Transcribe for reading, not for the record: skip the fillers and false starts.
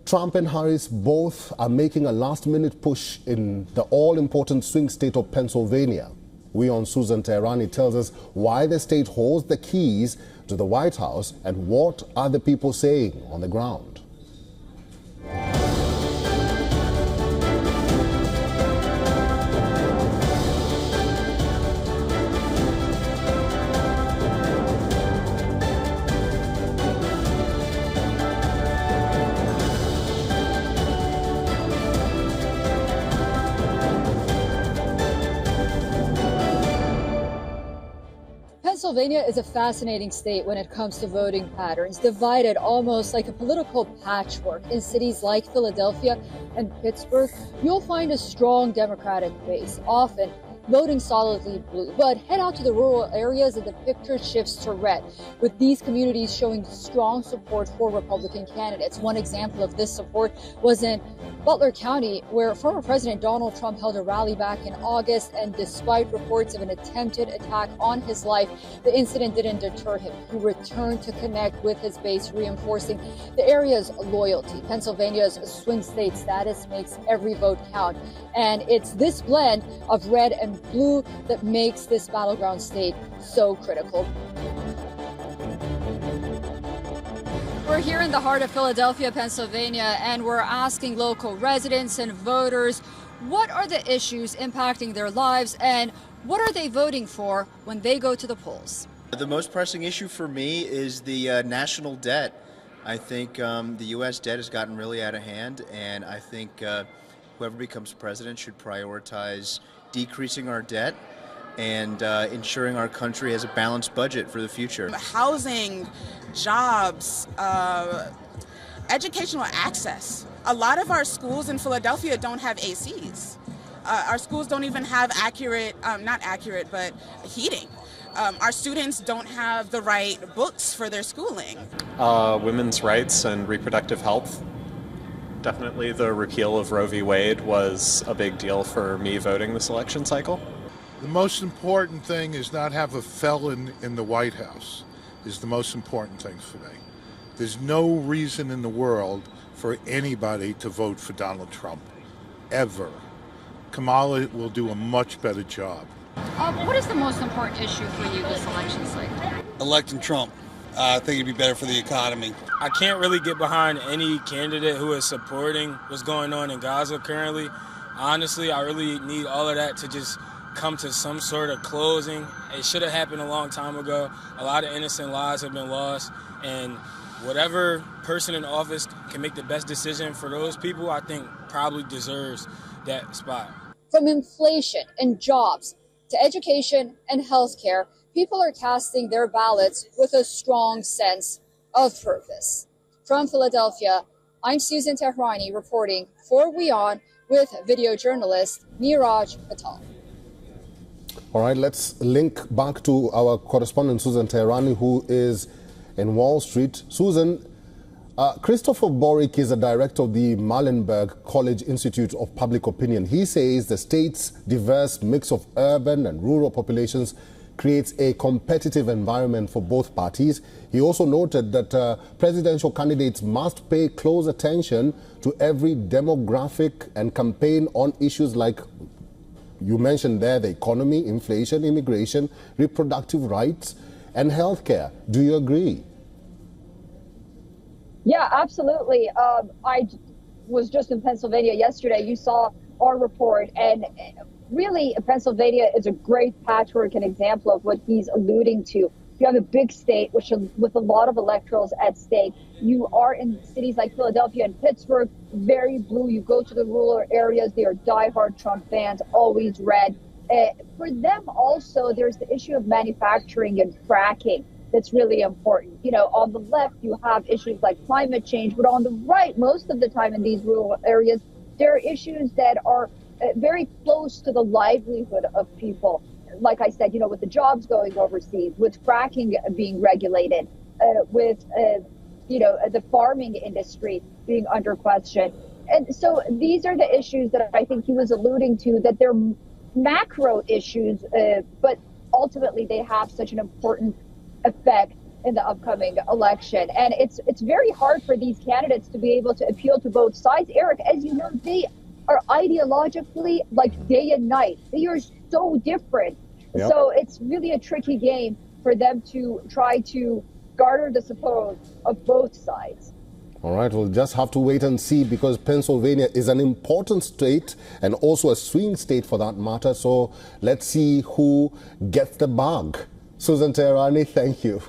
Trump and Harris both are making a last-minute push in the all-important swing state of Pennsylvania. WION Susan Teherani tells us why the state holds the keys to the White House and what are the people saying on the ground. Pennsylvania is a fascinating state when it comes to voting patterns, divided almost like a political patchwork. In cities like Philadelphia and Pittsburgh, you'll find a strong Democratic base, often voting solidly blue. But head out to the rural areas and the picture shifts to red, with these communities showing strong support for Republican candidates. One example of this support was in Butler County, where former President Donald Trump held a rally back in August, and despite reports of an attempted attack on his life, the incident didn't deter him. He returned to connect with his base, reinforcing the area's loyalty. Pennsylvania's swing state status makes every vote count, and it's this blend of red and blue that makes this battleground state so critical. We're here in the heart of Philadelphia, Pennsylvania, and we're asking local residents and voters, what are the issues impacting their lives and what are they voting for when they go to the polls? The most pressing issue for me is the national debt. I think the U.S. debt has gotten really out of hand, and I think whoever becomes president should prioritize decreasing our debt and ensuring our country has a balanced budget for the future. Housing, jobs, educational access. A lot of our schools in Philadelphia don't have ACs. Our schools don't even have but heating. Our students don't have the right books for their schooling. Women's rights and reproductive health. Definitely the repeal of Roe v. Wade was a big deal for me voting this election cycle. The most important thing is not have a felon in the White House, is the most important thing for me. There's no reason in the world for anybody to vote for Donald Trump, ever. Kamala will do a much better job. What is the most important issue for you this election cycle? Electing Trump. I think it'd be better for the economy. I can't really get behind any candidate who is supporting what's going on in Gaza currently. Honestly, I really need all of that to just come to some sort of closing. It should have happened a long time ago. A lot of innocent lives have been lost, and whatever person in office can make the best decision for those people, I think probably deserves that spot. From inflation and jobs to education and healthcare, people are casting their ballots with a strong sense of purpose. From Philadelphia, I'm Susan Teherani reporting for WION with video journalist Neeraj Patel. All right, let's link back to our correspondent Susan Teherani, who is in Wall Street. Susan, Christopher Borick is a director of the Muhlenberg College Institute of Public Opinion. He says the state's diverse mix of urban and rural populations creates a competitive environment for both parties. He also noted that presidential candidates must pay close attention to every demographic and campaign on issues like, you mentioned there, the economy, inflation, immigration, reproductive rights, and healthcare. Do you agree? Yeah, absolutely. I was just in Pennsylvania yesterday. You saw our report, and really Pennsylvania is a great patchwork and example of what he's alluding to. You have a big state with a lot of electorals at stake. You are in cities like Philadelphia and Pittsburgh, very blue. You go to the rural areas, they are diehard Trump fans, always red. For them also, there's the issue of manufacturing and fracking that's really important. You know, on the left, you have issues like climate change, but on the right, most of the time in these rural areas, there are issues that are very close to the livelihood of people. Like I said, you know, with the jobs going overseas, with fracking being regulated, with, the farming industry being under question. And so these are the issues that I think he was alluding to, that they're macro issues, but ultimately they have such an important effect in the upcoming election. And it's very hard for these candidates to be able to appeal to both sides. Eric, as you know, they are ideologically like day and night. They are so different. Yep. So it's really a tricky game for them to try to garner the support of both sides. All right, we'll just have to wait and see, because Pennsylvania is an important state and also a swing state for that matter. So let's see who gets the bag. Susan Teherani, thank you.